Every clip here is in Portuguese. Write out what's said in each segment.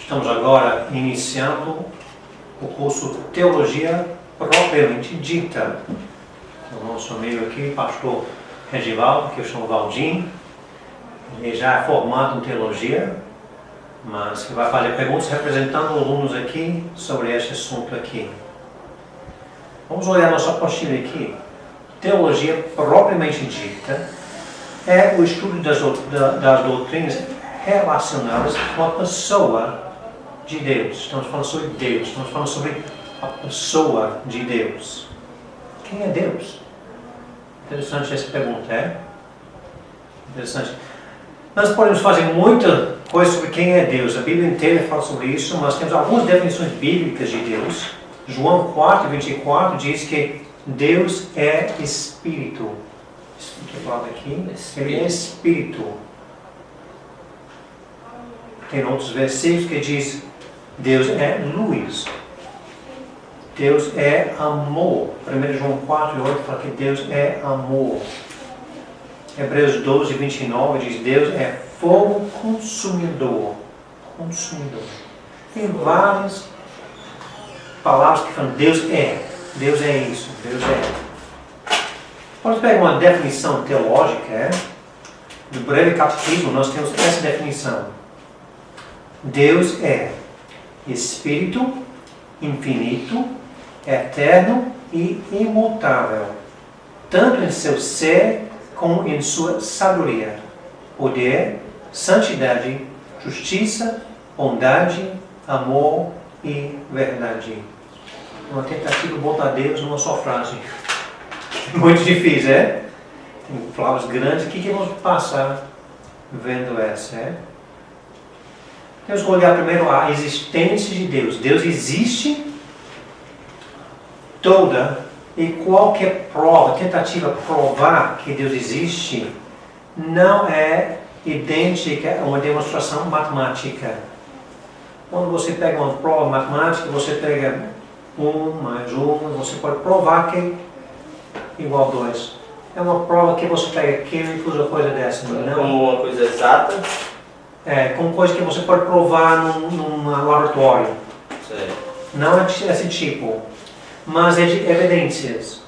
Estamos agora iniciando o curso Teologia Propriamente Dita. O nosso amigo aqui, pastor Regivaldo, que eu chamo Valdim, ele já é formado em teologia, mas que vai fazer perguntas representando alunos aqui sobre este assunto aqui. Vamos olhar nossa apostila aqui. Teologia propriamente dita é o estudo das doutrinas relacionadas com a pessoa de Deus. Estamos falando sobre Deus, estamos falando sobre a pessoa de Deus. Quem é Deus? Interessante essa pergunta, é? Interessante. Nós podemos fazer muita coisa sobre quem é Deus. A Bíblia inteira fala sobre isso, mas temos algumas definições bíblicas de Deus. João 4:24 diz que Deus é Espírito. Que palavra aqui? Ele é Espírito. Tem outros versículos que diz Deus é luz. Deus é amor. 1 João 4:8 fala que Deus é amor. Hebreus 12:29 diz Deus é fogo consumidor. Consumidor. Tem várias palavras que falam Deus é isso, Deus é. Pode pegar uma definição teológica, do breve catecismo nós temos essa definição. Deus é Espírito, infinito, eterno e imutável, tanto em seu ser como em sua sabedoria, poder, santidade, justiça, bondade, amor e verdade. Uma tentativa de botar Deus numa só frase. Muito difícil, é? Tem palavras grandes. O que vamos passar vendo essa, Temos que olhar primeiro a existência de Deus. Deus existe. Toda e qualquer prova, tentativa de provar que Deus existe, não é idêntica a uma demonstração matemática. Quando você pega uma prova matemática, você pega 1 mais 1, você pode provar que é igual a 2. É uma prova que você pega químicos ou coisa dessa. Não? Como uma coisa exata? Como coisa que você pode provar num laboratório. Sei. Não é desse tipo. Mas é de evidências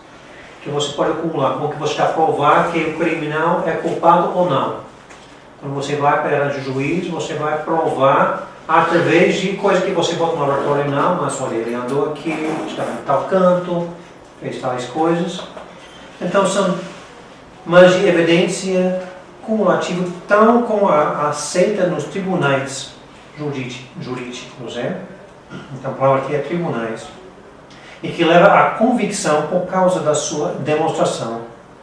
que você pode acumular, como que você está a provar que o criminal é culpado ou não. Quando você vai para o juiz, você vai provar através de coisas que você bota no laboratório, não, mas olha, ele andou aqui, estava em tal canto, fez tais coisas. Então são mas de evidência cumulativa, tão como aceita nos tribunais jurídicos, Então a palavra aqui é tribunais. E que leva à convicção por causa da sua demonstração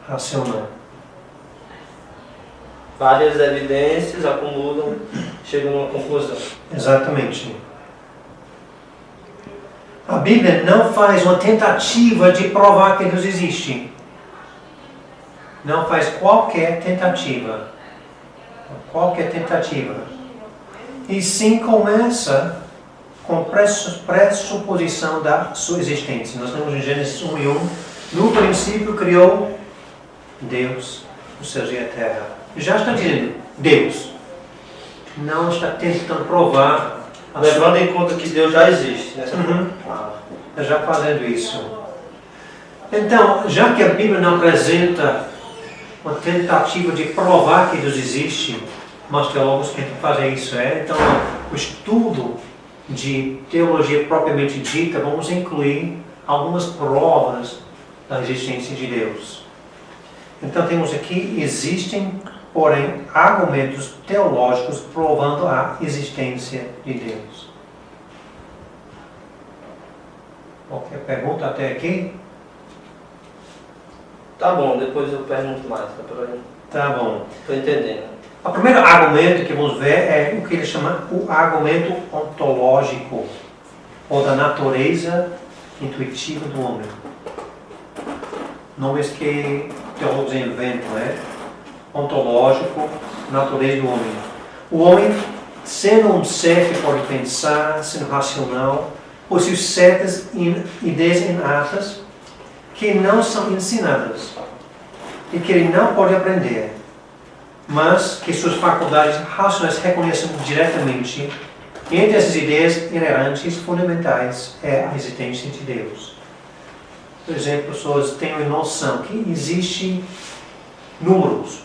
racional. Várias evidências acumulam, chegam a uma conclusão. Exatamente. A Bíblia não faz uma tentativa de provar que Deus existe. Não faz qualquer tentativa. Qualquer tentativa. E sim começa com pressuposição da sua existência. Nós temos em Gênesis 1:1, no princípio criou Deus os céus e a terra. Já está dizendo Deus. Não está tentando provar. Levando em conta que Deus já existe. Já fazendo isso. Então, já que a Bíblia não apresenta uma tentativa de provar que Deus existe, mas teólogos tentam fazer isso. Então, o estudo de teologia propriamente dita, vamos incluir algumas provas da existência de Deus. Então temos aqui, existem, porém, argumentos teológicos provando a existência de Deus. Qualquer pergunta até aqui? Tá bom, depois eu pergunto mais. Tá bom. Estou entendendo. O primeiro argumento que vamos ver é o que ele chama o argumento ontológico, ou da natureza intuitiva do homem. Nomes que teólogos inventam, Ontológico, natureza do homem. O homem, sendo um ser que pode pensar, sendo racional, possui certas ideias inatas que não são ensinadas e que ele não pode aprender, mas que suas faculdades racionais reconhecem diretamente E entre essas ideias inerentes fundamentais é a existência de Deus. Por exemplo, pessoas têm a noção que existe números,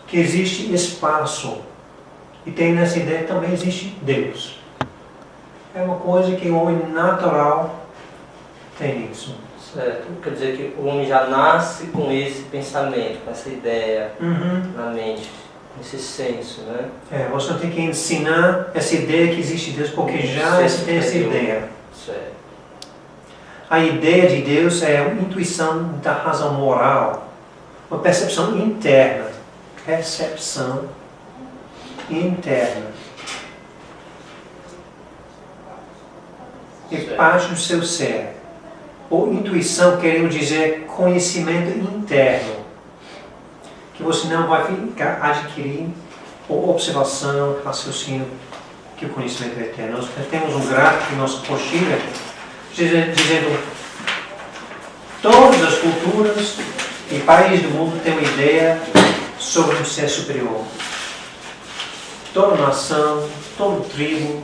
que existe espaço, e tem nessa ideia que também existe Deus. É uma coisa que o homem natural tem isso. Certo. Quer dizer que o homem já nasce com esse pensamento, com essa ideia na mente, com esse senso, né? Você tem que ensinar essa ideia que existe Deus, porque já tem essa ideia. Certo. A ideia de Deus é uma intuição da razão moral, uma percepção interna. Percepção interna. É parte do seu ser. Ou intuição, queremos dizer conhecimento interno, que você não vai ficar adquirindo por observação, raciocínio, que o conhecimento é eterno. Nós temos um gráfico em nossa apostila dizendo todas as culturas e países do mundo têm uma ideia sobre um ser superior. Toda nação, todo tribo,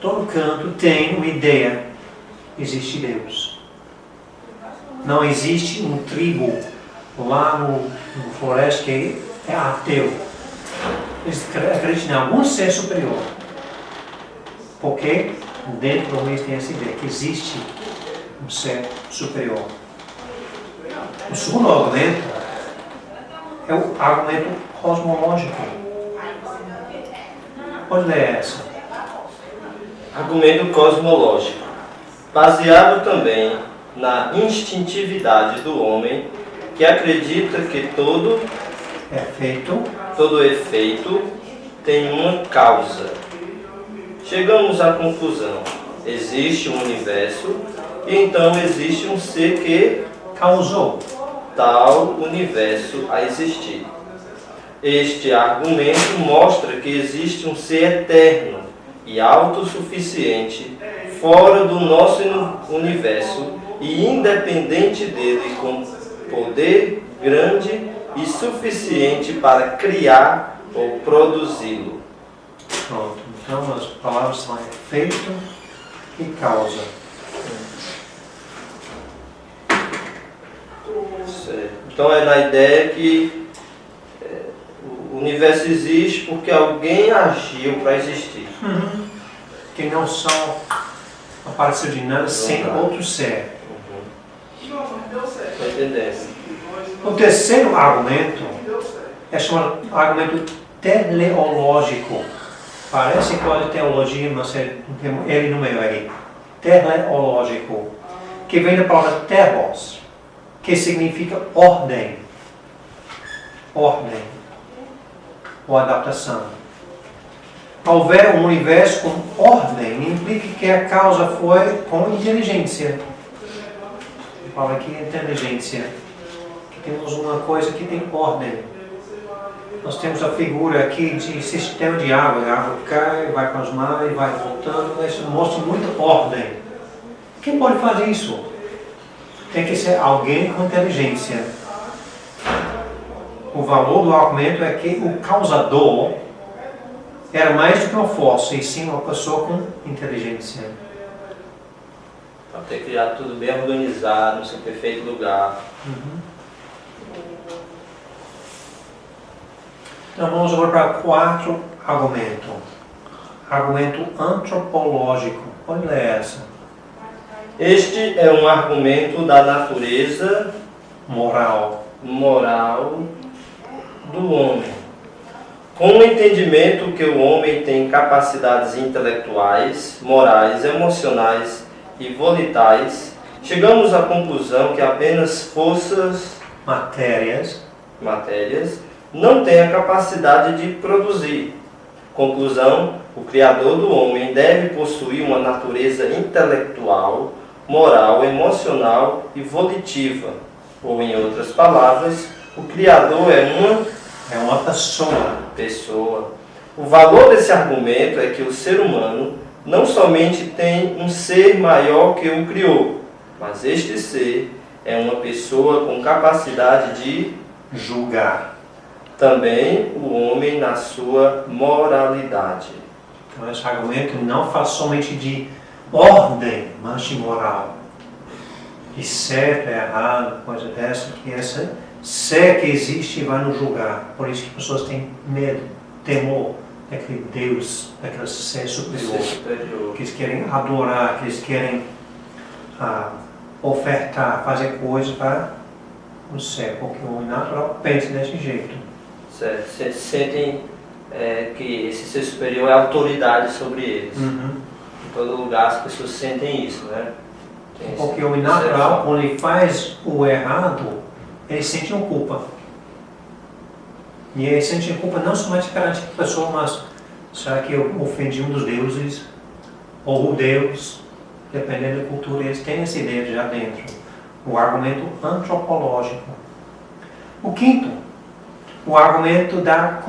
todo canto tem uma ideia. Existe Deus. Não existe um tribo lá no floresta que é ateu. Eles acreditam em algum ser superior. Porque dentro do mês tem essa ideia que existe um ser superior. O segundo argumento é o argumento cosmológico. Pode ler essa. Argumento cosmológico. Baseado também na instintividade do homem, que acredita que todo efeito tem uma causa. Chegamos à conclusão: existe um universo e então existe um ser que causou tal universo a existir. Este argumento mostra que existe um ser eterno e autossuficiente fora do nosso universo e independente dele, com poder grande e suficiente para criar ou produzi-lo. Pronto. Então as palavras são efeito e causa. Certo. Então é na ideia que o universo existe porque alguém agiu para existir. Que não só apareceu de nada sem outro ser. Estou entendendo. O terceiro argumento é chamado argumento teleológico. Parece quase teologia, mas ele no meio aí. Teleológico. Que vem da palavra telos, que significa ordem. Ordem. Ou adaptação. Ao ver um universo com ordem, implica que a causa foi com inteligência. Fala aqui inteligência. Que temos uma coisa que tem ordem. Nós temos a figura aqui de sistema de água. A água cai, vai para os mares, vai voltando. Isso mostra muita ordem. Quem pode fazer isso? Tem que ser alguém com inteligência. O valor do argumento é que o causador era mais do que uma força, e sim uma pessoa com inteligência. Para ter criado tudo bem organizado, no seu perfeito lugar. Então vamos agora para 4 argumentos. Argumento antropológico. Pode ler essa. Este é um argumento da natureza moral do homem. Com o entendimento que o homem tem capacidades intelectuais, morais, emocionais e volitais, chegamos à conclusão que apenas forças matérias não têm a capacidade de produzir. Conclusão: o Criador do homem deve possuir uma natureza intelectual, moral, emocional e volitiva. Ou, em outras palavras, o Criador é uma pessoa. O valor desse argumento é que o ser humano não somente tem um ser maior que o criou, mas este ser é uma pessoa com capacidade de julgar. Também o homem na sua moralidade. Então esse argumento não fala somente de ordem, mas de moral. De certo, errado, coisa dessa, que essa sé que existe vai nos julgar. Por isso que pessoas têm medo, temor daquele Deus, daquele ser superior. Que eles querem adorar, que eles querem ofertar, fazer coisas para o céu, porque o homem natural pensa desse jeito. Certo. Vocês sentem que esse ser superior é autoridade sobre eles. Uhum. Em todo lugar as pessoas sentem isso, né? Porque o homem natural, quando ele faz o errado, ele sente uma culpa. E ele sente culpa não somente perante a pessoa, mas será que eu ofendi um dos deuses? Ou o Deus? Dependendo da cultura, eles têm essa ideia já dentro. O argumento antropológico. O quinto, o argumento da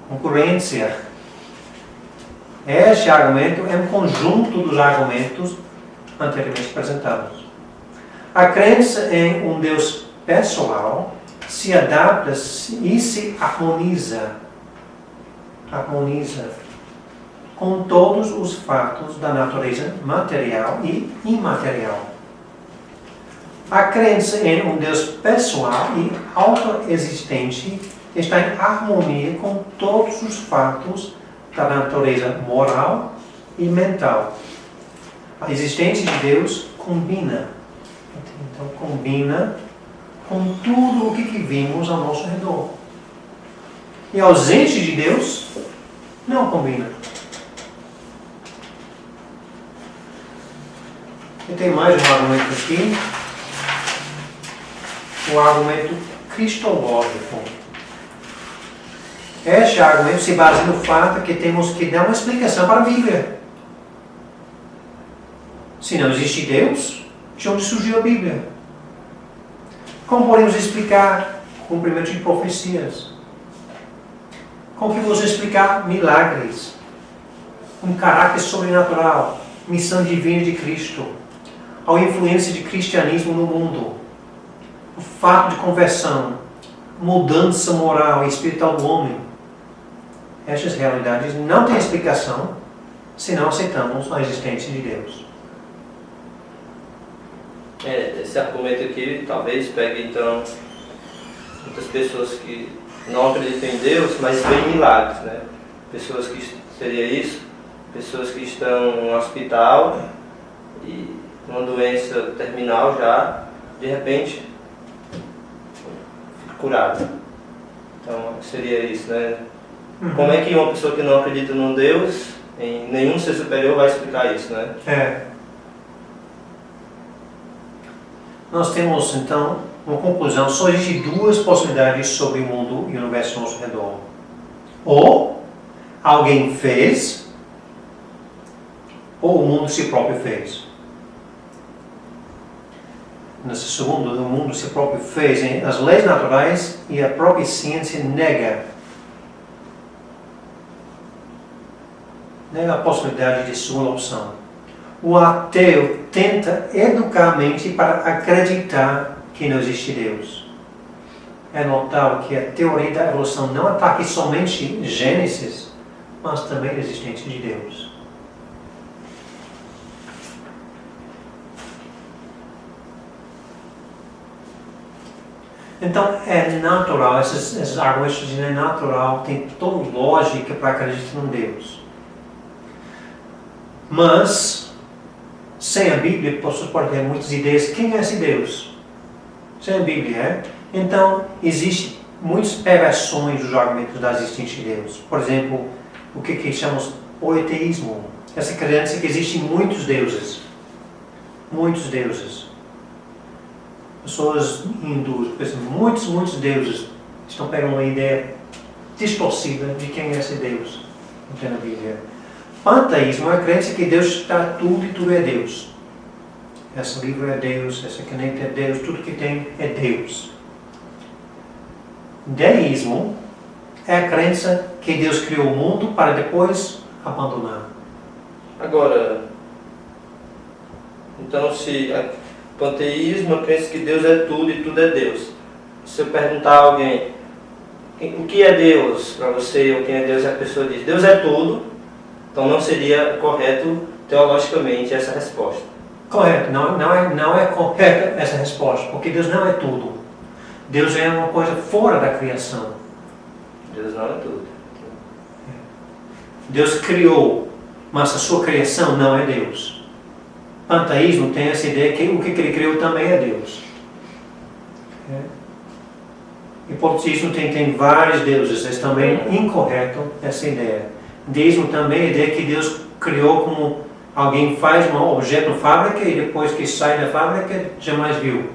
congruência. Este argumento é um conjunto dos argumentos anteriormente apresentados. A crença em um Deus pessoal se adapta e se harmoniza com todos os fatos da natureza material e imaterial. A crença em um Deus pessoal e autoexistente está em harmonia com todos os fatos da natureza moral e mental. A existência de Deus combina. Então, combina com tudo o que vimos ao nosso redor. E a ausência de Deus não combina. E tem mais um argumento aqui. O argumento cristológico. Este argumento se baseia no fato que temos que dar uma explicação para a Bíblia. Se não existe Deus, de onde surgiu a Bíblia? Como podemos explicar o cumprimento de profecias? Como que vamos explicar milagres? Um caráter sobrenatural, missão divina de Cristo, a influência de cristianismo no mundo, o fato de conversão, mudança moral e espiritual do homem. Estas realidades não têm explicação se não aceitamos a existência de Deus. Esse argumento aqui talvez pegue então muitas pessoas que não acreditam em Deus, mas veem milagres, né? Pessoas que seria isso, pessoas que estão no hospital e uma doença terminal já, de repente fica curada. Então seria isso, né? Como é que uma pessoa que não acredita num Deus, em nenhum ser superior, vai explicar isso, né? Nós temos, então, uma conclusão. Só existem duas possibilidades sobre o mundo e o universo ao nosso redor. Ou alguém fez, ou o mundo si próprio fez. Nesse segundo, o mundo si próprio fez. As leis naturais e a própria ciência nega a possibilidade de segunda opção. O ateu tenta educar a mente para acreditar que não existe Deus. É notável que a teoria da evolução não ataca somente Gênesis, mas também a existência de Deus. Então é natural, esses argumentos dizem é natural, tem toda lógica para acreditar em Deus. Mas, sem a Bíblia, pessoas podem ter muitas ideias. Quem é esse Deus? Sem a Bíblia, Então, existem muitas perversões dos argumentos da existência de Deus. Por exemplo, o que chamamos politeísmo. Essa crença que existem muitos deuses. Muitos deuses. Pessoas hindus pensam, muitos deuses. Estão pegando uma ideia distorcida de quem é esse Deus. Não tem na Bíblia. Panteísmo é a crença que Deus está tudo e tudo é Deus. Esse livro é Deus, essa caneta é Deus, tudo que tem é Deus. Deísmo é a crença que Deus criou o mundo para depois abandonar. Agora, então se panteísmo é a crença que Deus é tudo e tudo é Deus. Se eu perguntar a alguém, o que é Deus para você, ou quem é Deus, e a pessoa diz, Deus é tudo, então não seria correto teologicamente essa resposta. Correto, não é correta essa resposta, porque Deus não é tudo. Deus é uma coisa fora da criação. Deus não é tudo. Deus criou, mas a sua criação não é Deus. Panteísmo tem essa ideia que o que ele criou também é Deus. E politeísmo tem vários deuses, é também incorreto essa ideia. Deísmo também é a ideia que Deus criou como alguém faz um objeto na fábrica e depois que sai da fábrica jamais viu.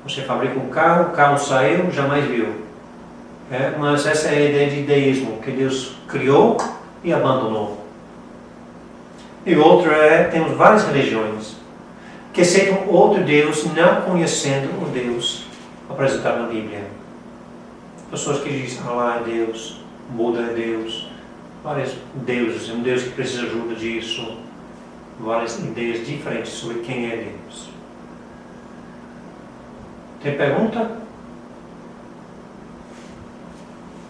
Você fabrica um carro, o carro saiu, jamais viu. Mas essa é a ideia de deísmo, que Deus criou e abandonou. E outro temos várias religiões que aceitam outro Deus não conhecendo o Deus apresentado na Bíblia. Pessoas que dizem Allah é Deus, Buda é Deus, vários deuses, um Deus que precisa de ajuda disso, várias ideias diferentes sobre quem é Deus. Tem pergunta?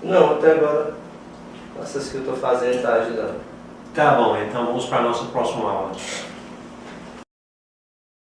Não, até agora essas que eu estou fazendo está ajudando. Tá bom, então vamos para a nossa próxima aula.